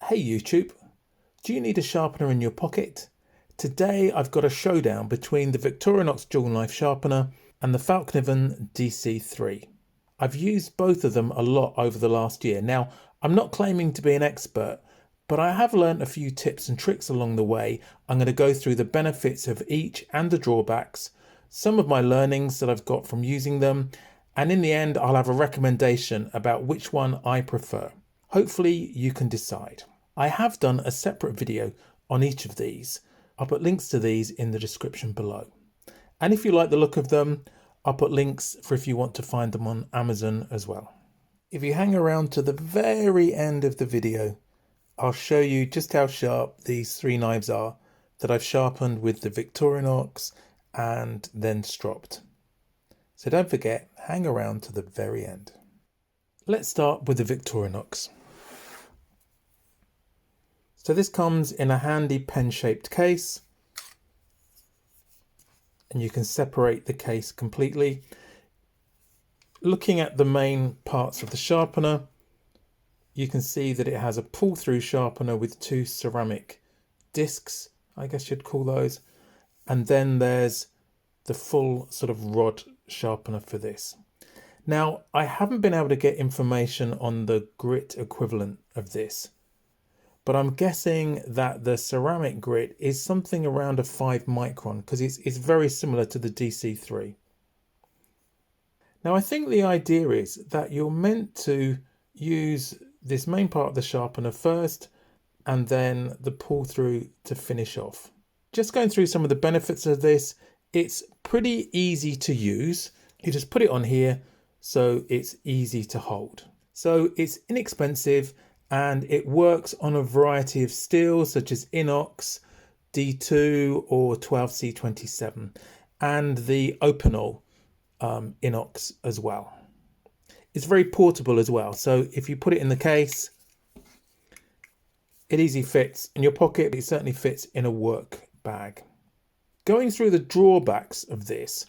Hey YouTube, do you need a sharpener in your pocket? Today I've got a showdown between the Victorinox Dual Knife Sharpener and the Falconen DC3. I've used both of them a lot over the last year. Now, I'm not claiming to be an expert, but I have learned a few tips and tricks along the way. I'm going to go through the benefits of each and the drawbacks, some of my learnings that I've got from using them, and in the end I'll have a recommendation about which one I prefer. Hopefully you can decide. I have done a separate video on each of these. I'll put links to these in the description below. And if you like the look of them, I'll put links for if you want to find them on Amazon as well. If you hang around to the very end of the video, I'll show you just how sharp these three knives are that I've sharpened with the Victorinox and then stropped. So don't forget, hang around to the very end. Let's start with the Victorinox. So this comes in a handy pen-shaped case, and you can separate the case completely. Looking at the main parts of the sharpener, you can see that it has a pull-through sharpener with two ceramic discs, I guess you'd call those, and then there's the full sort of rod sharpener for this. Now, I haven't been able to get information on the grit equivalent of this, but I'm guessing that the ceramic grit is something around a 5 micron because it's very similar to the DC3. Now, I think the idea is that you're meant to use this main part of the sharpener first and then the pull through to finish off. Just going through some of the benefits of this, it's pretty easy to use. You just put it on here so it's easy to hold. So it's inexpensive and it works on a variety of steels such as inox, D2 or 12C27 and the Opinol inox as well. It's very portable as well, so if you put it in the case, it easily fits in your pocket. It certainly fits in a work bag. Going through the drawbacks of this,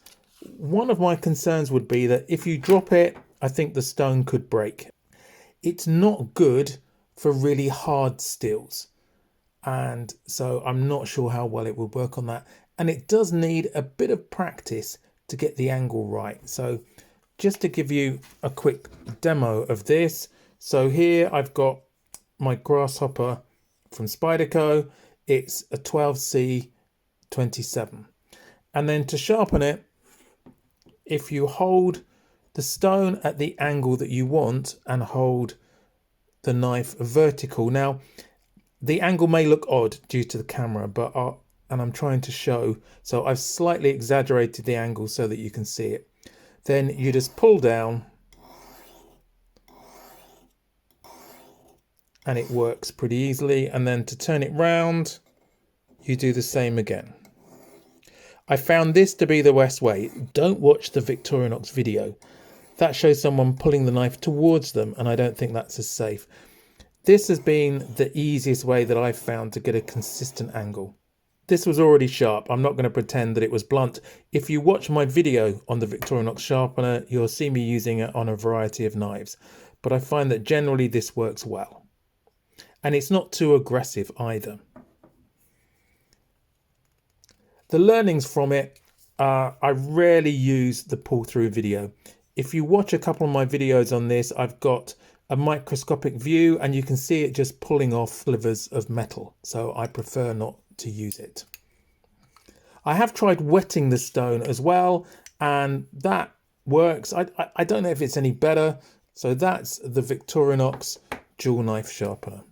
one of my concerns would be that if you drop it, I think the stone could break. It's not good for really hard steels, and so I'm not sure how well it will work on that, and it does need a bit of practice to get the angle right. So just to give you a quick demo of this, so here I've got my grasshopper from Spyderco. It's a 12C27, and then to sharpen it, if you hold the stone at the angle that you want and hold the knife vertical. Now, the angle may look odd due to the camera, but and I'm trying to show, so I've slightly exaggerated the angle so that you can see it. Then you just pull down and it works pretty easily. And then to turn it round, you do the same again. I found this to be the best way. Don't watch the Victorinox video. That shows someone pulling the knife towards them, and I don't think that's as safe. This has been the easiest way that I've found to get a consistent angle. This was already sharp. I'm not going to pretend that it was blunt. If you watch my video on the Victorinox sharpener, you'll see me using it on a variety of knives. But I find that generally this works well. And it's not too aggressive either. The learnings from it, I rarely use the pull-through video. If you watch a couple of my videos on this, I've got a microscopic view and you can see it just pulling off slivers of metal. So I prefer not to use it. I have tried wetting the stone as well, and that works. I don't know if it's any better. So that's the Victorinox Dual Knife Sharpener.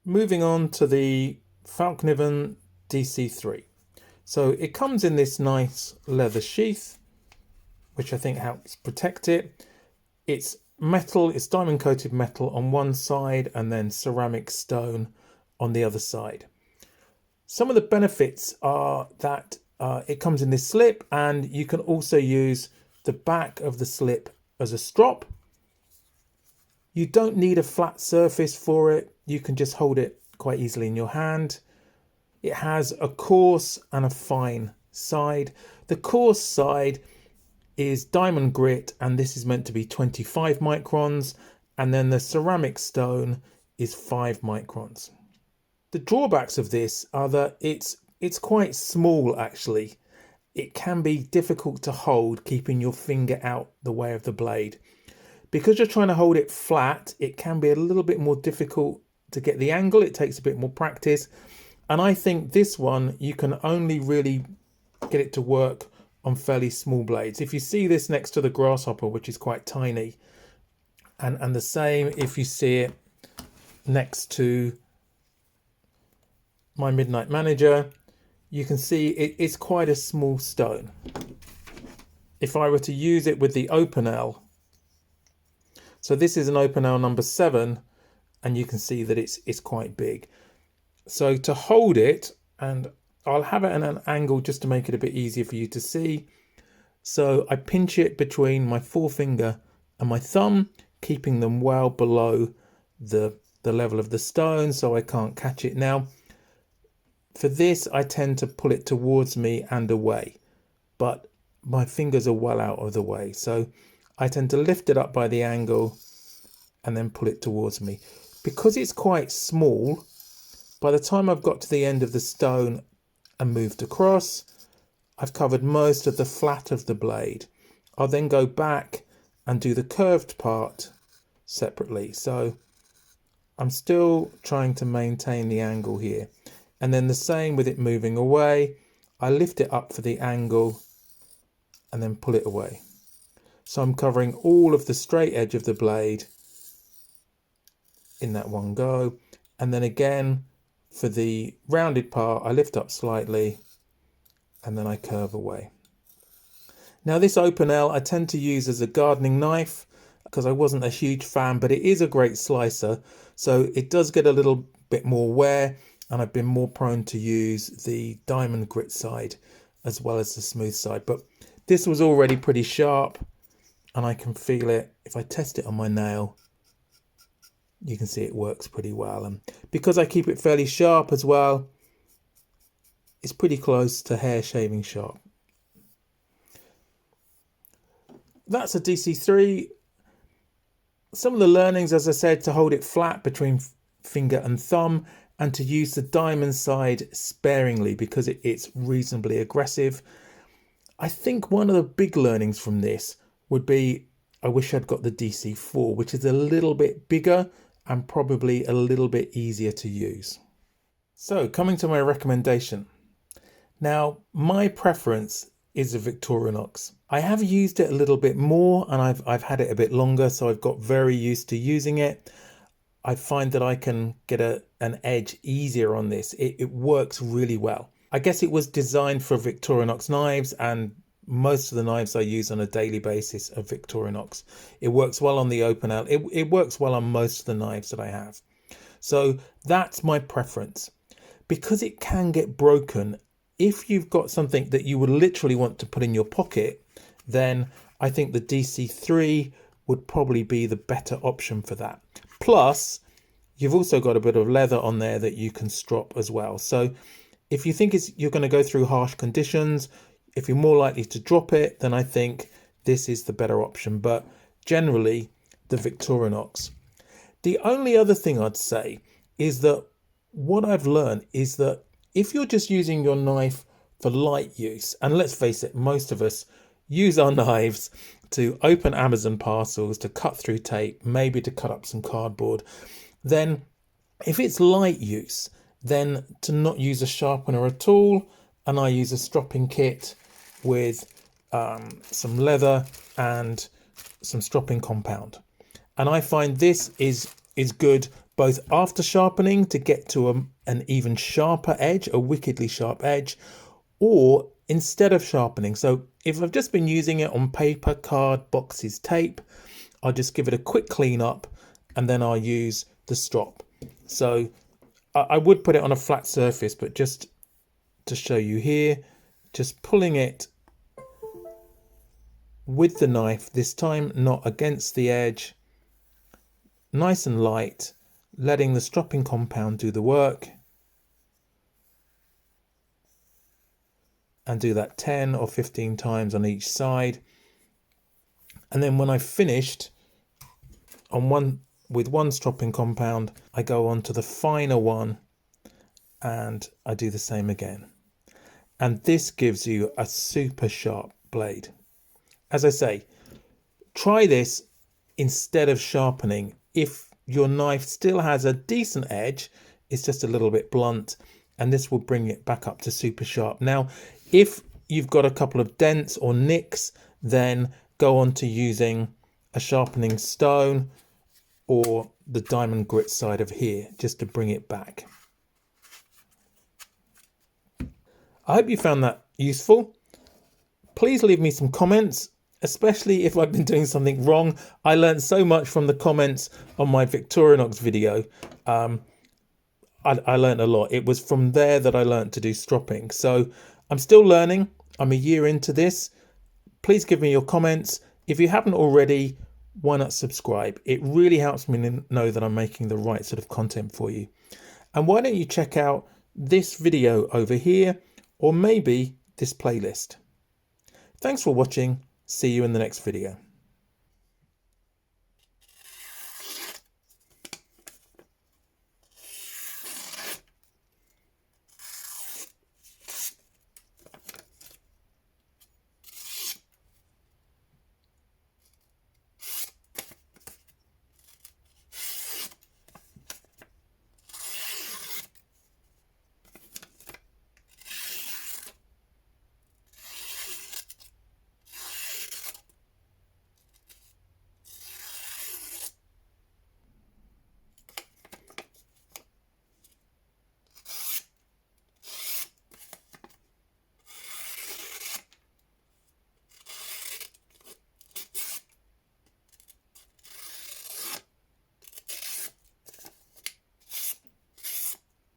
Moving on to the Falconen DC3. So it comes in this nice leather sheath, which I think helps protect it. It's metal, it's diamond coated metal on one side and then ceramic stone on the other side. Some of the benefits are that it comes in this slip, and you can also use the back of the slip as a strop. You don't need a flat surface for it. You can just hold it quite easily in your hand. It has a coarse and a fine side. The coarse side is diamond grit, and this is meant to be 25 microns, and then the ceramic stone is 5 microns. The drawbacks of this are that it's quite small actually. It can be difficult to hold, keeping your finger out the way of the blade. Because you're trying to hold it flat, it can be a little bit more difficult to get the angle. It takes a bit more practice. And I think this one, you can only really get it to work on fairly small blades. If you see this next to the grasshopper, which is quite tiny, and the same if you see it next to my Midnight Manager, you can see it's quite a small stone. If I were to use it with the Open L, so this is an Open L number 7, and you can see that it's quite big. So to hold it, and I'll have it at an angle just to make it a bit easier for you to see. So I pinch it between my forefinger and my thumb, keeping them well below the level of the stone so I can't catch it. Now, for this, I tend to pull it towards me and away, but my fingers are well out of the way. So I tend to lift it up by the angle and then pull it towards me. Because it's quite small, by the time I've got to the end of the stone and moved across, I've covered most of the flat of the blade. I'll then go back and do the curved part separately. So I'm still trying to maintain the angle here. And then the same with it moving away. I lift it up for the angle and then pull it away. So I'm covering all of the straight edge of the blade in that one go. And then again, for the rounded part, I lift up slightly and then I curve away. Now this Open L I tend to use as a gardening knife because I wasn't a huge fan, but it is a great slicer. So it does get a little bit more wear, and I've been more prone to use the diamond grit side as well as the smooth side. But this was already pretty sharp and I can feel it. If I test it on my nail, you can see it works pretty well. And because I keep it fairly sharp as well, it's pretty close to hair shaving sharp. That's a DC3. Some of the learnings, as I said, to hold it flat between finger and thumb, and to use the diamond side sparingly because it's reasonably aggressive. I think one of the big learnings from this would be, I wish I'd got the DC4, which is a little bit bigger and probably a little bit easier to use. So coming to my recommendation. Now, my preference is a Victorinox. I have used it a little bit more and I've had it a bit longer, so I've got very used to using it. I find that I can get an edge easier on this. It works really well. I guess it was designed for Victorinox knives, and most of the knives I use on a daily basis are Victorinox. It works well on the Open L. It works well on most of the knives that I have. So that's my preference. Because it can get broken, if you've got something that you would literally want to put in your pocket, then I think the DC3 would probably be the better option for that. Plus, you've also got a bit of leather on there that you can strop as well. So if you think you're going to go through harsh conditions, if you're more likely to drop it, then I think this is the better option. But generally, the Victorinox. The only other thing I'd say is that what I've learned is that if you're just using your knife for light use, and let's face it, most of us use our knives to open Amazon parcels, to cut through tape, maybe to cut up some cardboard, then if it's light use, then to not use a sharpener at all. And I use a stropping kit with some leather and some stropping compound. And I find this is good both after sharpening to get to an even sharper edge, a wickedly sharp edge, or instead of sharpening. So if I've just been using it on paper, card, boxes, tape, I'll just give it a quick clean up and then I'll use the strop. So I would put it on a flat surface, but just to show you here, just pulling it with the knife, this time not against the edge, nice and light, letting the stropping compound do the work. And do that 10 or 15 times on each side. And then when I've finished with one stropping compound, I go on to the finer one and I do the same again. And this gives you a super sharp blade. As I say, try this instead of sharpening if your knife still has a decent edge, it's just a little bit blunt, and this will bring it back up to super sharp. Now, if you've got a couple of dents or nicks, then go on to using a sharpening stone or the diamond grit side of here, just to bring it back. I hope you found that useful. Please leave me some comments, especially if I've been doing something wrong. I learned so much from the comments on my Victorinox video. I learned a lot. It was from there that I learned to do stropping. So I'm still learning. I'm a year into this. Please give me your comments. If you haven't already, why not subscribe? It really helps me know that I'm making the right sort of content for you. And why don't you check out this video over here, or maybe this playlist. Thanks for watching. See you in the next video.